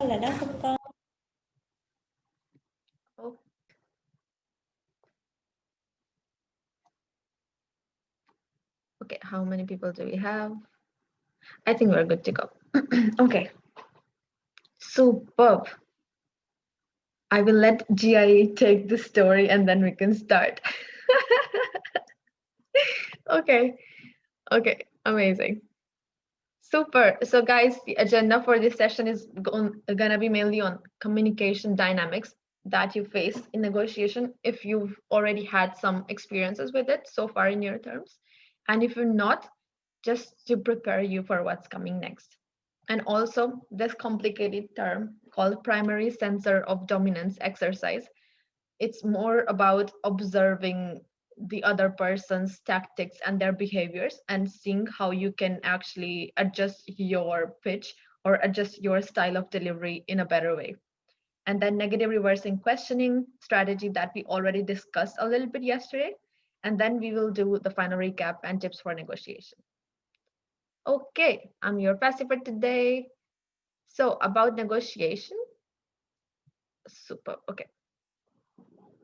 là đó không con? Oh. Okay, how many people do we have? I think we're good to go. Okay. Superb. I will let GIE take the story and then we can start. Okay. Okay. Amazing. Super. So, guys, the agenda for this session is going to be mainly on communication dynamics that you face in negotiation if you've already had some experiences with it so far in your terms. And if you're not, just to prepare you for what's coming next. And also, this complicated term called primary sensor of dominance exercise. It's more about observing the other person's tactics and their behaviors and seeing how you can actually adjust your pitch or adjust your style of delivery in a better way. And then negative reversing questioning strategy that we already discussed a little bit yesterday. And then we will do the final recap and tips for negotiation. Okay, I'm your passive for today. So about negotiation, super, okay.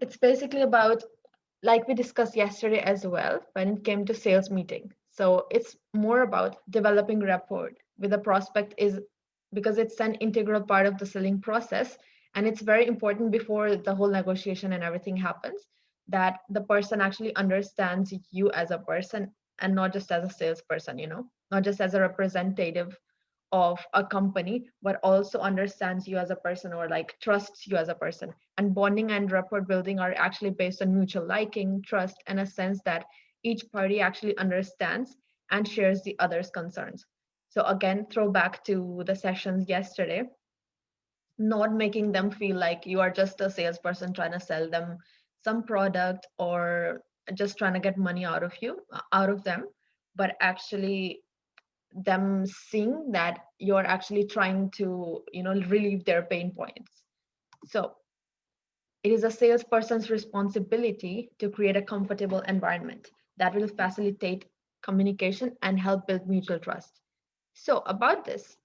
It's basically about, like we discussed yesterday as well, when it came to sales meeting. So it's more about developing rapport with the prospect is because it's an integral part of the selling process. And it's very important before the whole negotiation and everything happens that the person actually understands you as a person and not just as a salesperson, not just as a representative of a company, but also understands you as a person or like trusts you as a person. And bonding and rapport building are actually based on mutual liking, trust, and a sense that each party actually understands and shares the other's concerns. So again, throw back to the sessions yesterday, not making them feel like you are just a salesperson trying to sell them some product or just trying to get money out of them, but actually them seeing that you're actually trying to relieve their pain points. So it is a salesperson's responsibility to create a comfortable environment that will facilitate communication and help build mutual trust. So about this,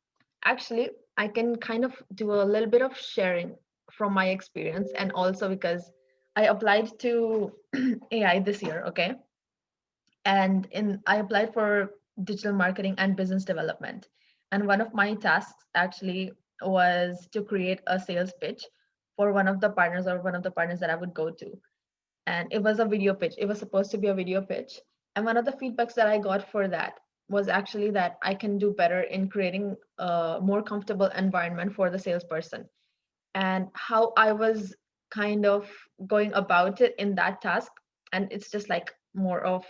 actually I can kind of do a little bit of sharing from my experience, and also because I applied to AI this year. Okay, and in I applied for digital marketing and business development. And one of my tasks actually was to create a sales pitch for one of the partners that I would go to. And it was a video pitch. It was supposed to be a video pitch. And one of the feedbacks that I got for that was actually that I can do better in creating a more comfortable environment for the salesperson. And how I was kind of going about it in that task. And it's just like more of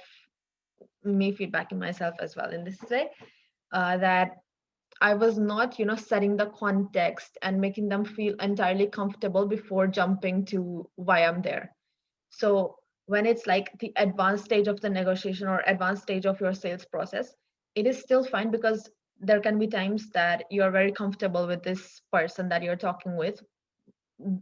me feedbacking myself as well in this way, that I was not setting the context and making them feel entirely comfortable before jumping to why I'm there. So when it's like the advanced stage of the negotiation or advanced stage of your sales process, it is still fine because there can be times that you're very comfortable with this person that you're talking with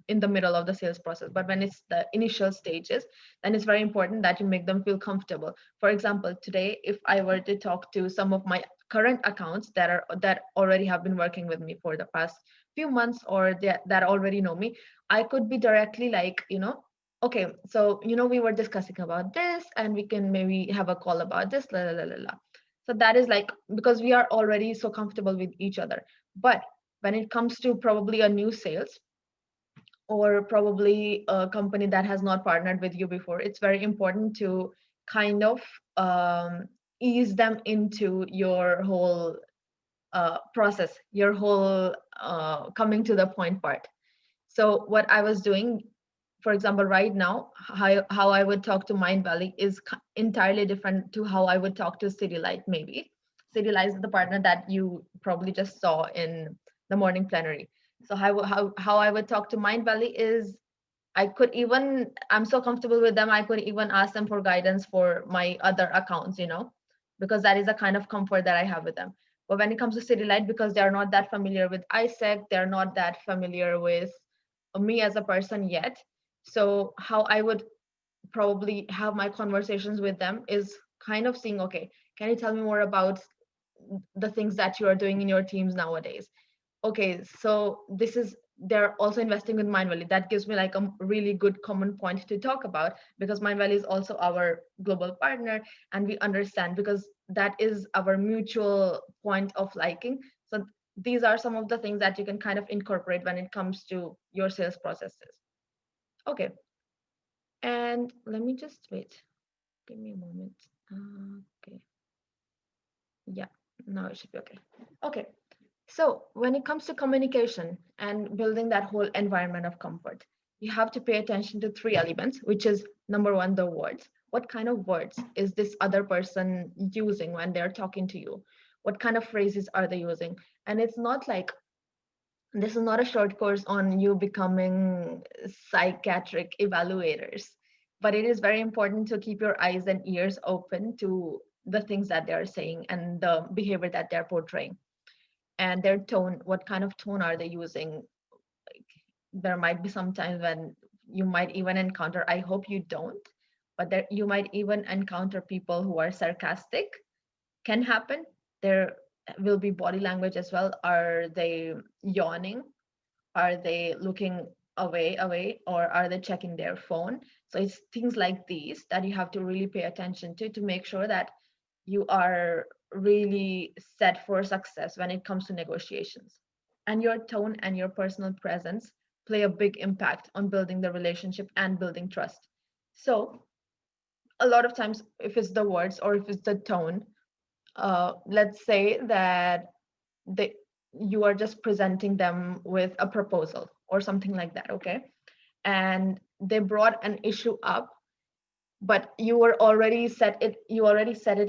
in the middle of the sales process. But when it's the initial stages, then it's very important that you make them feel comfortable. For example, today if I were to talk to some of my current accounts that already have been working with me for the past few months, or that already know me, I could be directly like, okay, so we were discussing about this and we can maybe have a call about this, la, la, la, la, la. So that is like because we are already so comfortable with each other. But when it comes to probably a new sales or probably a company that has not partnered with you before, it's very important to kind of ease them into your whole process, your whole coming to the point part. So what I was doing, for example, right now, how I would talk to Mind Valley is entirely different to how I would talk to City Light. Maybe City Light is the partner that you probably just saw in the morning plenary. So how I would talk to Mind Valley is I'm so comfortable with them, I could even ask them for guidance for my other accounts, because that is the kind of comfort that I have with them. But when it comes to City Light, because they're not that familiar with ISEC, they're not that familiar with me as a person yet. So how I would probably have my conversations with them is kind of seeing, okay, can you tell me more about the things that you are doing in your teams nowadays? Okay, so they're also investing with Mindvalley. That gives me like a really good common point to talk about, because Mindvalley is also our global partner, and we understand because that is our mutual point of liking. So these are some of the things that you can kind of incorporate when it comes to your sales processes. Okay, and let me just wait. Give me a moment. Okay, yeah, now it should be okay. Okay. So when it comes to communication and building that whole environment of comfort, you have to pay attention to three elements, which is number one, the words. What kind of words is this other person using when they're talking to you? What kind of phrases are they using? And it's not like this is not a short course on you becoming psychiatric evaluators, but it is very important to keep your eyes and ears open to the things that they're saying and the behavior that they're portraying, and their tone. What kind of tone are they using? Like, there might be some times when you might even encounter, I hope you don't, but there you might even encounter people who are sarcastic. Can happen. There will be body language as well. Are they yawning? Are they looking away, or are they checking their phone? So it's things like these that you have to really pay attention to make sure that you are really set for success when it comes to negotiations. And your tone and your personal presence play a big impact on building the relationship and building trust. So a lot of times, if it's the words or if it's the tone, let's say that they you are just presenting them with a proposal or something like that, okay, and they brought an issue up, but you already set it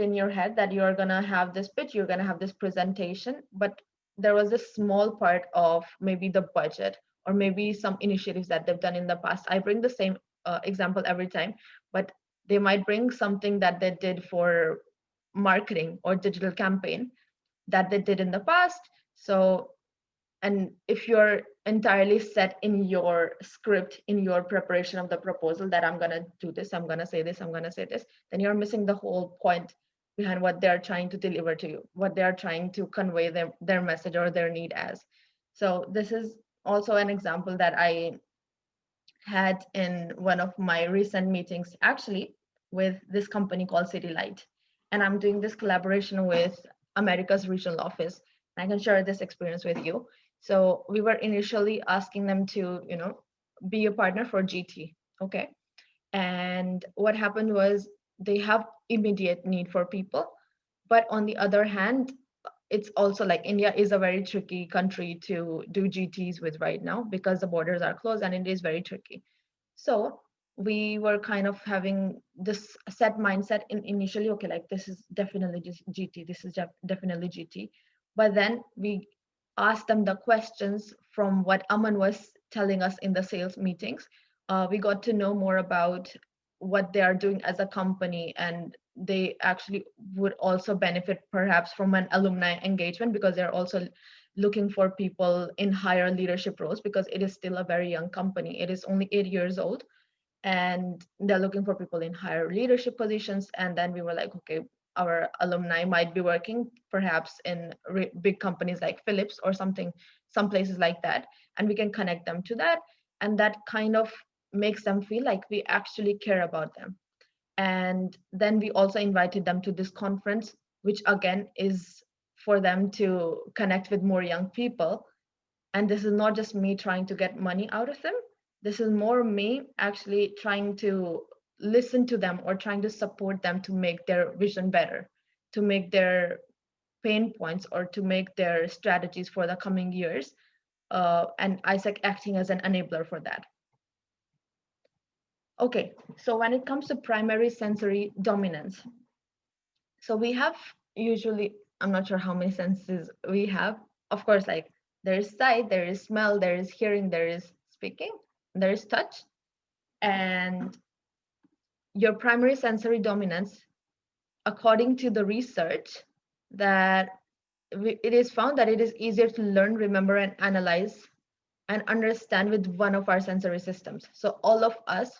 in your head that you're going to have this pitch, you're going to have this presentation, but there was a small part of maybe the budget or maybe some initiatives that they've done in the past. I bring the same example every time, but they might bring something that they did for marketing or digital campaign that they did in the past. So, and if you're entirely set in your script, in your preparation of the proposal, that I'm going to do this, I'm going to say this, I'm going to say this, then you're missing the whole point behind what they're trying to deliver to you, what they're trying to convey their message or their need as. So this is also an example that I had in one of my recent meetings, actually, with this company called City Light. And I'm doing this collaboration with America's regional office. I can share this experience with you. So we were initially asking them to, be a partner for GT. Okay. And what happened was they have immediate need for people. But on the other hand, it's also like India is a very tricky country to do GTs with right now because the borders are closed and it is very tricky. So we were kind of having this set mindset in initially, okay, like this is definitely just GT, this is definitely GT. But then we asked them the questions from what Aman was telling us in the sales meetings. We got to know more about what they are doing as a company, and they actually would also benefit perhaps from an alumni engagement because they're also looking for people in higher leadership roles because it is still a very young company. It is only 8 years old, and they're looking for people in higher leadership positions. And then we were like, okay, our alumni might be working perhaps in big companies like Philips or something, some places like that, and we can connect them to that. And that kind of makes them feel like we actually care about them. And then we also invited them to this conference, which again is for them to connect with more young people. And this is not just me trying to get money out of them. This is more me actually trying to listen to them or trying to support them to make their vision better, to make their pain points or to make their strategies for the coming years. And Isaac acting as an enabler for that. Okay, so when it comes to primary sensory dominance, so we have usually, I'm not sure how many senses we have. Of course, like there is sight, there is smell, there is hearing, there is speaking, there is touch. And your primary sensory dominance, according to the research, that it is found that it is easier to learn, remember, and analyze and understand with one of our sensory systems. So all of us,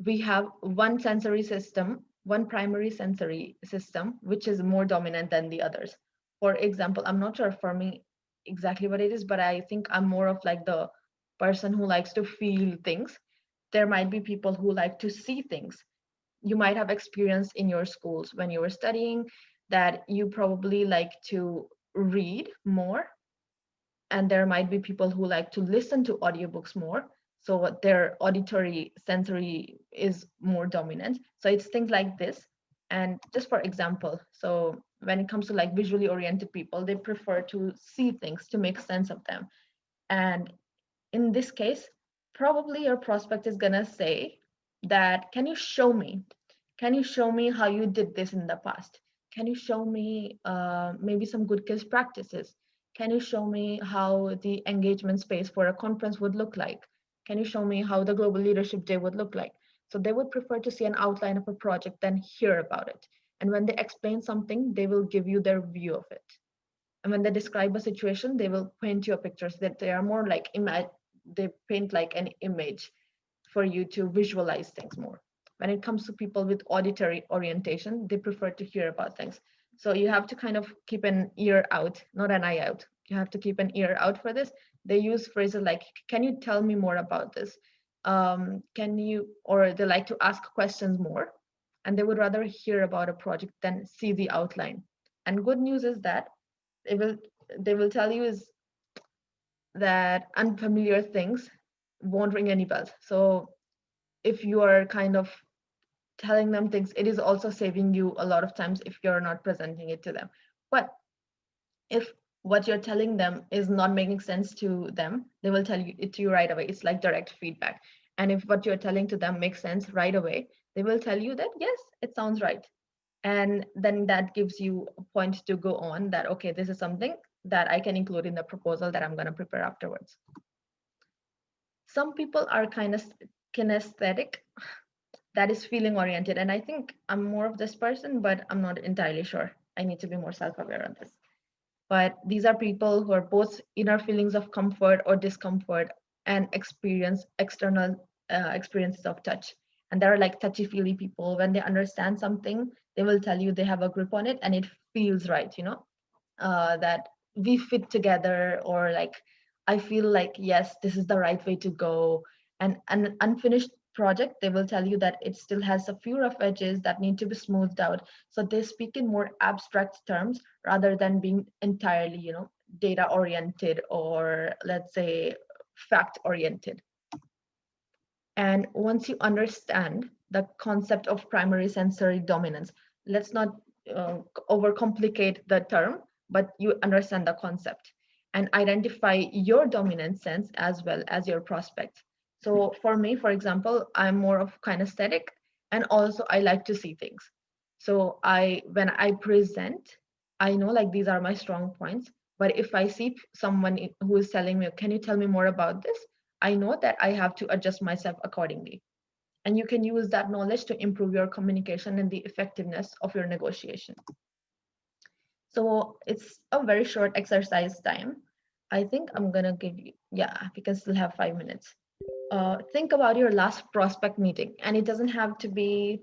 we have one sensory system, one primary sensory system, which is more dominant than the others. For example, I'm not sure for me, exactly what it is, but I think I'm more of like the person who likes to feel things. There might be people who like to see things. You might have experienced in your schools when you were studying that you probably like to read more, and there might be people who like to listen to audiobooks more, so their auditory sensory is more dominant. So it's things like this. And just for example, so when it comes to like visually oriented people, they prefer to see things to make sense of them. And in this case, probably your prospect is going to say that, can you show me? Can you show me how you did this in the past? Can you show me maybe some good case practices? Can you show me how the engagement space for a conference would look like? Can you show me how the Global Leadership Day would look like? So they would prefer to see an outline of a project than hear about it. And when they explain something, they will give you their view of it. And when they describe a situation, they will paint you a picture so that they are more like they paint like an image for you to visualize things more. When it comes to people with auditory orientation, they prefer to hear about things. So you have to kind of keep an ear out, not an eye out. You have to keep an ear out for this. They use phrases like, can you tell me more about this? Can you, or they like to ask questions more, and they would rather hear about a project than see the outline. And good news is that they will they will tell you is that unfamiliar things won't ring any bells. So if you are kind of telling them things, it is also saving you a lot of times if you're not presenting it to them. But if what you're telling them is not making sense to them, they will tell you it to you right away. It's like direct feedback. And if what you're telling to them makes sense right away, they will tell you that yes, it sounds right. And then that gives you a point to go on that, okay, this is something that I can include in the proposal that I'm going to prepare afterwards. Some people are kind of kinesthetic, that is feeling oriented. And I think I'm more of this person, but I'm not entirely sure. I need to be more self-aware on this. But these are people who are both inner feelings of comfort or discomfort and experience external experiences of touch. And there are like touchy-feely people. When they understand something, they will tell you they have a grip on it and it feels right, that we fit together, or like I feel like yes, this is the right way to go. And an unfinished project, they will tell you that it still has a few rough edges that need to be smoothed out. So they speak in more abstract terms rather than being entirely, data oriented, or let's say fact oriented. And once you understand the concept of primary sensory dominance, let's not overcomplicate the term, but you understand the concept and identify your dominant sense as well as your prospect. So for me, for example, I'm more of kinesthetic, and also I like to see things. So when I present, I know like these are my strong points. But if I see someone who is telling me, can you tell me more about this? I know that I have to adjust myself accordingly. And you can use that knowledge to improve your communication and the effectiveness of your negotiation. So it's a very short exercise time. I think I'm gonna give you, yeah, we can still have 5 minutes. Think about your last prospect meeting, and it doesn't have to be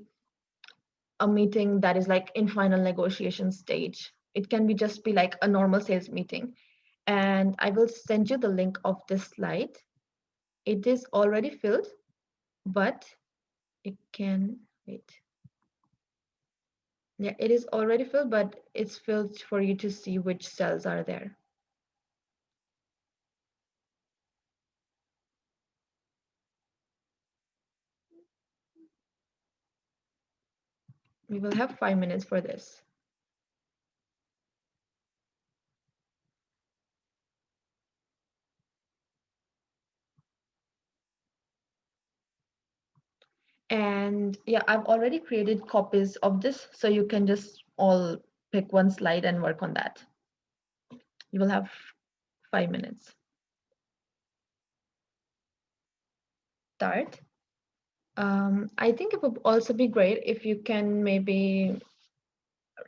a meeting that is like in final negotiation stage. It can be just be like a normal sales meeting. And I will send you the link of this slide. It is already filled, but it can wait. Yeah, it is already filled, but it's filled for you to see which cells are there. We will have 5 minutes for this. And yeah, I've already created copies of this, so you can just all pick one slide and work on that. You will have 5 minutes. Start. I think it would also be great if you can maybe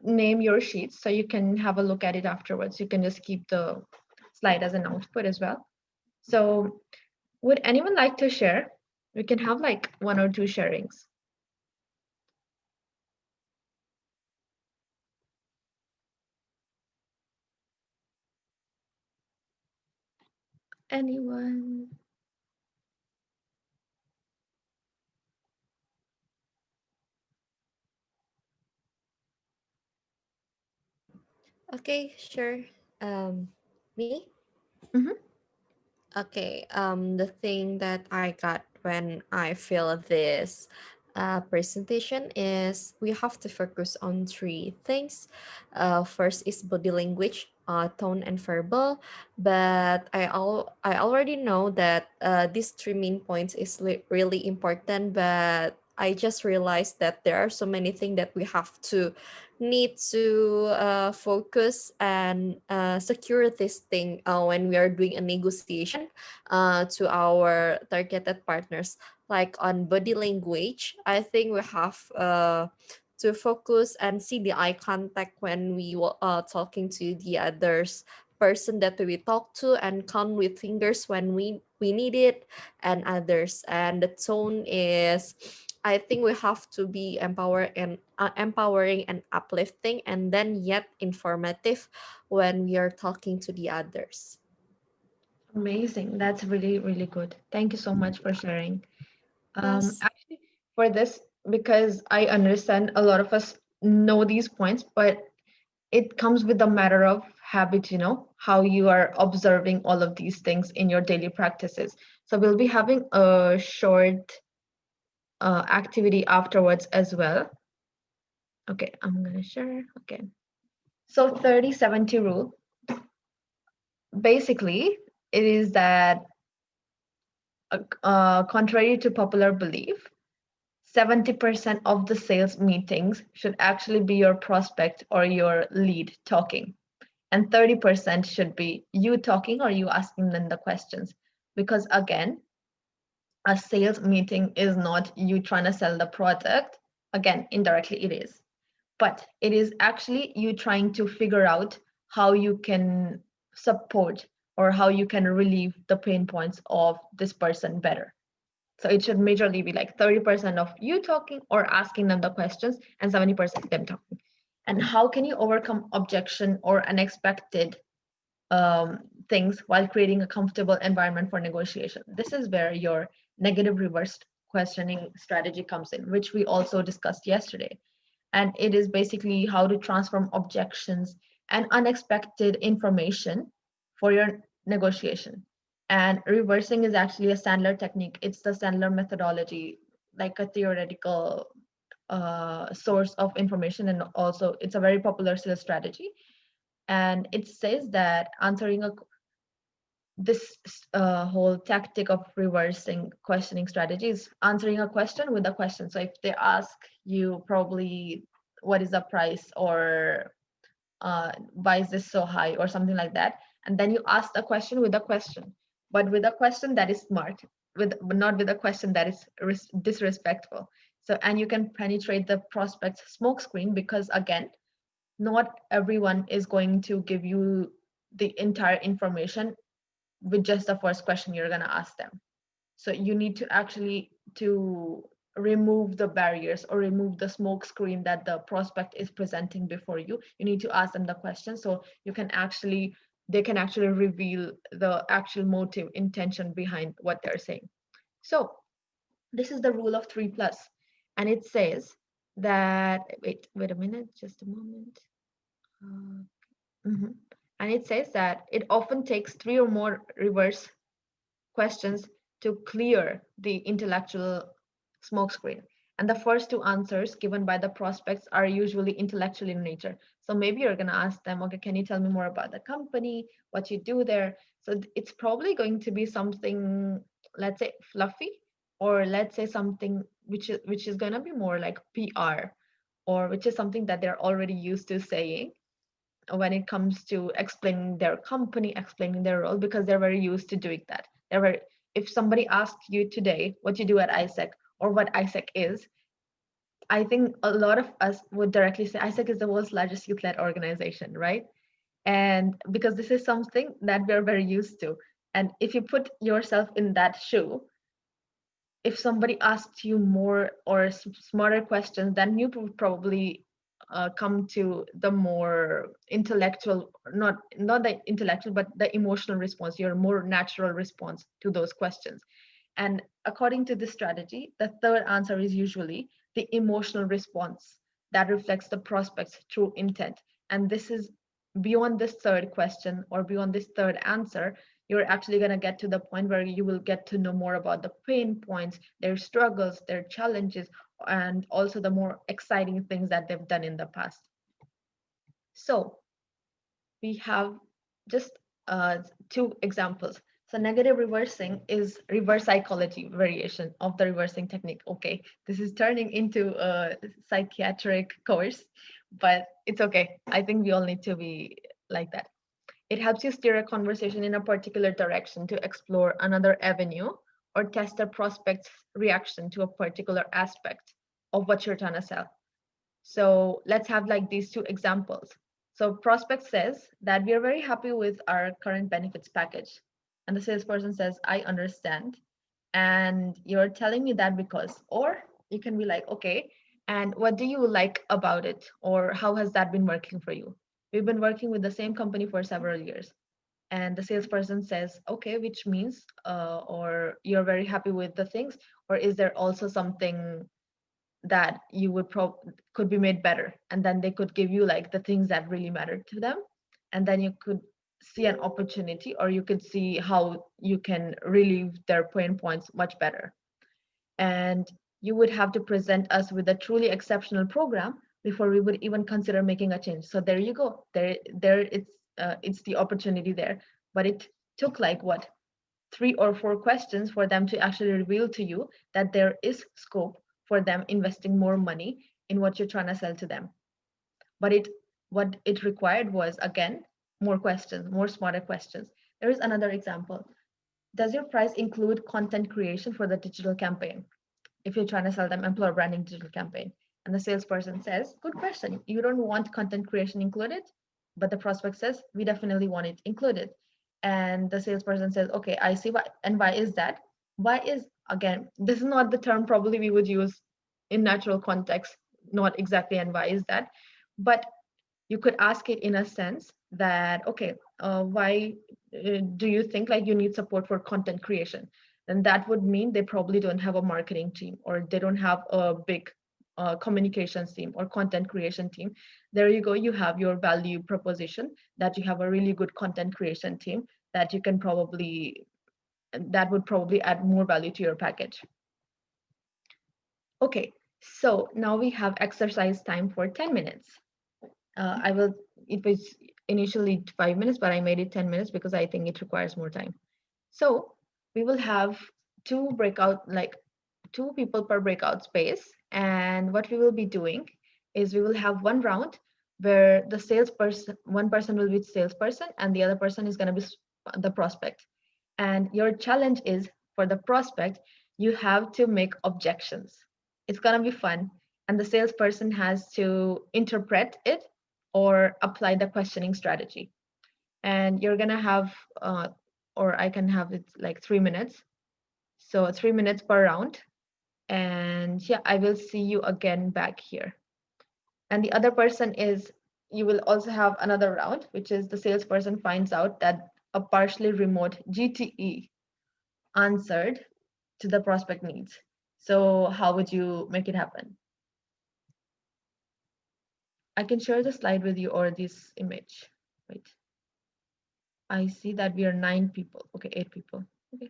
name your sheets so you can have a look at it afterwards. You can just keep the slide as an output as well. So would anyone like to share? We can have like 1 or 2 sharings. Anyone? Okay, sure. Me? Mhm. Okay, the thing that I got when I feel this presentation is we have to focus on three things. First is body language, tone, and verbal. But I already know that these three main points is really important. But I just realized that there are so many things that we have to need to focus and secure this thing when we are doing a negotiation to our targeted partners. Like on body language, I think we have to focus and see the eye contact when we talking to the others person that we talk to, and count with fingers when we need it, and others. And the tone is, I think we have to be empowering and uplifting, and then yet informative when we are talking to the others. Amazing. That's really, really good. Thank you so much for sharing. Yes. Actually, for this, because I understand a lot of us know these points, but it comes with a matter of habit, how you are observing all of these things in your daily practices. So we'll be having a short activity afterwards as well. Okay, I'm gonna share. Okay. So 30-70 rule, basically, it is that contrary to popular belief, 70% of the sales meetings should actually be your prospect or your lead talking. And 30% should be you talking or you asking them the questions. Because again, a sales meeting is not you trying to sell the product. Again, indirectly it is. But it is actually you trying to figure out how you can support or how you can relieve the pain points of this person better. So it should majorly be like 30% of you talking or asking them the questions and 70% them talking. And how can you overcome objection or unexpected things while creating a comfortable environment for negotiation? This is where your negative reverse questioning strategy comes in, which we also discussed yesterday. And it is basically how to transform objections and unexpected information for your negotiation. And reversing is actually a Sandler technique. It's the Sandler methodology, like a theoretical source of information, and also it's a very popular sales strategy. And it says that answering a this whole tactic of reversing questioning strategy is answering a question with a question. So if they ask you probably what is the price, or why is this so high, or something like that, and then you ask the question with a question, but with a question that is smart, with not with a question that is disrespectful. So and you can penetrate the prospect's smoke screen, because again, not everyone is going to give you the entire information with just the first question you're going to ask them. So you need to actually to remove the barriers or remove the smoke screen that the prospect is presenting before you. You need to ask them the question so you can actually they can actually reveal the actual motive intention behind what they're saying. So this is the rule of 3 plus, and it says that wait a minute, just a moment. uh, mhm. And it says that it often takes 3 or more reverse questions to clear the intellectual smokescreen. And the first two answers given by the prospects are usually intellectual in nature. So maybe you're going to ask them, okay, can you tell me more about the company, what you do there? So it's probably going to be something, let's say, fluffy, or let's say something which is going to be more like PR, or which is something that they're already used to saying when it comes to explaining their company, explaining their role, because they're very used to doing that. They're very, if somebody asks you today what you do at ISEC or what ISEC is, I think a lot of us would directly say ISEC is the world's largest youth-led organization, right? And because this is something that we're very used to. And if you put yourself in that shoe, if somebody asks you more or smarter questions, then you would probably come to the more intellectual, not the intellectual, but the emotional response, your more natural response to those questions. And according to this strategy, the third answer is usually the emotional response that reflects the prospect's true intent. And this is beyond this third question or beyond this third answer, you're actually going to get to the point where you will get to know more about the pain points, their struggles, their challenges, and also the more exciting things that they've done in the past. So we have just two examples. So negative reversing is reverse psychology variation of the reversing technique. Okay, this is turning into a psychiatric course, but it's okay. I think we all need to be like that. It helps you steer a conversation in a particular direction to explore another avenue or test a prospect's reaction to a particular aspect of what you're trying to sell. So let's have like these two examples. So prospect says that we are very happy with our current benefits package. And the salesperson says, I understand. And you're telling me that because, or you can be like, okay, and what do you like about it? Or how has that been working for you? We've been working with the same company for several years. And the salesperson says, okay, which means, or you're very happy with the things, or is there also something that you would could be made better, and then they could give you like the things that really mattered to them, and then you could see an opportunity, or you could see how you can relieve their pain points much better. And you would have to present us with a truly exceptional program before we would even consider making a change. So there you go, there it's the opportunity there. But it took like what, 3 or 4 questions for them to actually reveal to you that there is scope for them investing more money in what you're trying to sell to them. But what it required was, again, more questions, more smarter questions. There is another example. Does your price include content creation for the digital campaign? If you're trying to sell them employer branding digital campaign. And the salesperson says, good question. You don't want content creation included, but the prospect says, we definitely want it included. And the salesperson says, okay, I see why. And why is that? Why is, again, this is not the term probably we would use in natural context, not exactly, and why is that? But you could ask it in a sense that, okay, why do you think like you need support for content creation? And that would mean they probably don't have a marketing team, or they don't have a big communications team or content creation team. There you go, you have your value proposition, that you have a really good content creation team that you can probably, that would probably add more value to your package. Okay, so now we have exercise time for 10 minutes. I will, it was initially 5 minutes, but I made it 10 minutes because I think it requires more time. So we will have like two people per breakout space. And what we will be doing is we will have one round where the salesperson, one person will be the salesperson and the other person is going to be the prospect. And your challenge is, for the prospect, you have to make objections. It's going to be fun. And the salesperson has to interpret it or apply the questioning strategy. And you're going to have, or I can have it like 3 minutes. So 3 minutes per round. And yeah, I will see you again back here. And the other person is, you will also have another round, which is the salesperson finds out that a partially remote GTE answered to the prospect needs. So how would you make it happen? I can share the slide with you or this image. Wait. I see that we are 9 people. Okay, 8 people. Okay.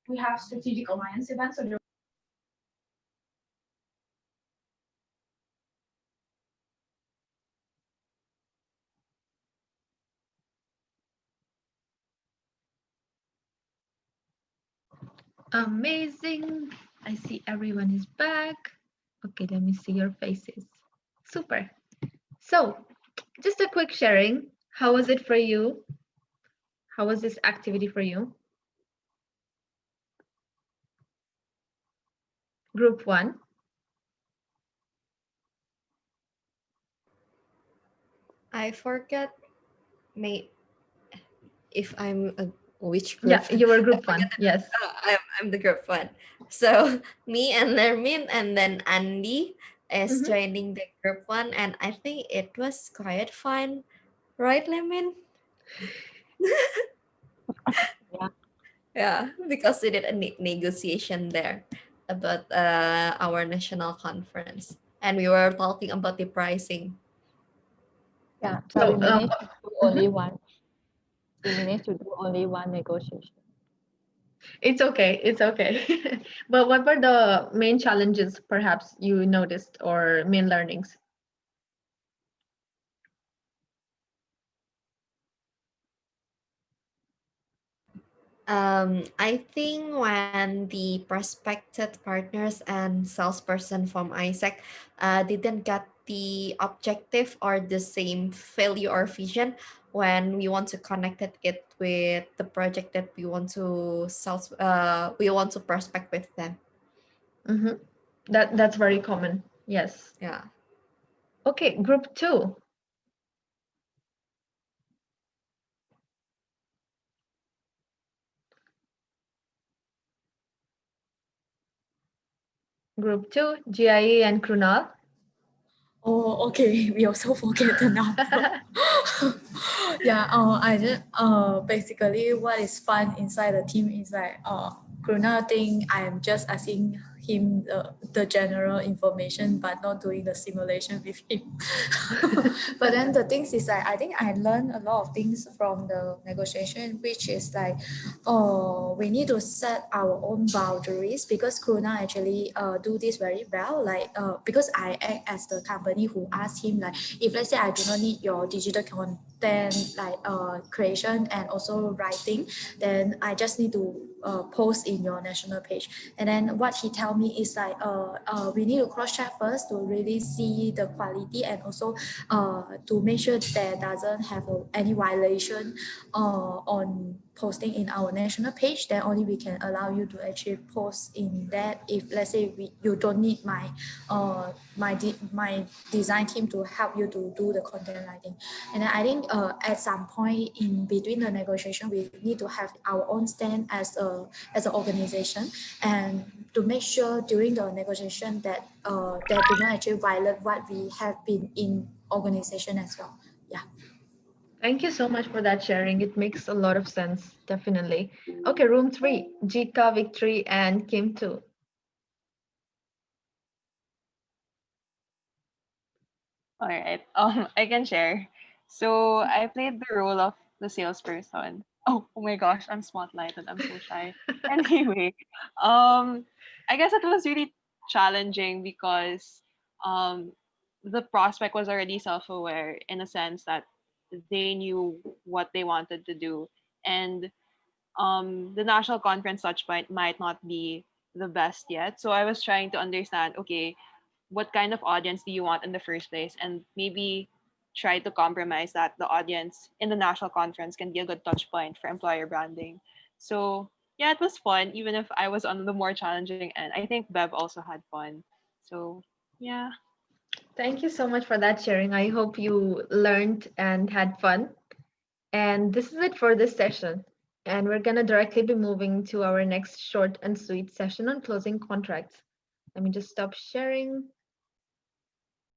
We have strategic alliance events. So Amazing. I see everyone is back. Okay, let me see your faces. Super. So, just a quick sharing. How was it for you? How was this activity for you? Group one. I forget may if I'm a which group. Yeah, you were I group forget one. Yes. I'm the group one. So me and Lermin and then Andy is Mhm. joining the group one, and I think it was quite fun, right, Lermin? Yeah. Yeah, because we did a negotiation there about our national conference, and we were talking about the pricing. Yeah. But we So, managed to do only mhm. one. We managed to do only one negotiation. It's okay. It's okay. But what were the main challenges perhaps you noticed or main learnings? I think when the prospected partners and salesperson from Isaac didn't get the objective or the same value or vision when we want to connect it with the project that we want to prospect with them. Hmm. That's very common. Yes. Yeah. Okay, group two. Group two, GIE and Krunal. Oh, okay. We also forget the number. Yeah, I just basically what is fun inside the team is like Kruna thing. I'm just asking him the general information, but not doing the simulation with him. But then the things is like I think I learned a lot of things from the negotiation, which is like, we need to set our own boundaries because Kruna actually do this very well. Like because I act as the company who asked him like, if let's say I do not need your digital content like creation and also writing, then I just need to post in your national page. And then what he tell me is like, we need to cross check first to really see the quality and also to make sure there doesn't have any violation on posting in our national page. Then only we can allow you to actually post in that. If let's say you don't need my design team to help you to do the content writing. And then I think at some point in between the negotiation, we need to have our own stand as an organization, and to make sure during the negotiation that that do not actually violate what we have been in organization as well. Yeah. Thank you so much for that sharing. It makes a lot of sense, definitely. Okay, room three, Jika, Victory, and Kim too. All right. I can share. So I played the role of the salesperson. Oh my gosh, I'm spotlighted. I'm so shy. Anyway, um, I guess it was really challenging because um, the prospect was already self-aware in a sense that they knew what they wanted to do, and the national conference touchpoint might not be the best yet. So I was trying to understand, okay, what kind of audience do you want in the first place, and maybe try to compromise that the audience in the national conference can be a good touch point for employer branding. So yeah, it was fun even if I was on the more challenging end. I think Bev also had fun. So yeah. Thank you so much for that sharing. I hope you learned and had fun. And this is it for this session. And we're going to directly be moving to our next short and sweet session on closing contracts. Let me just stop sharing.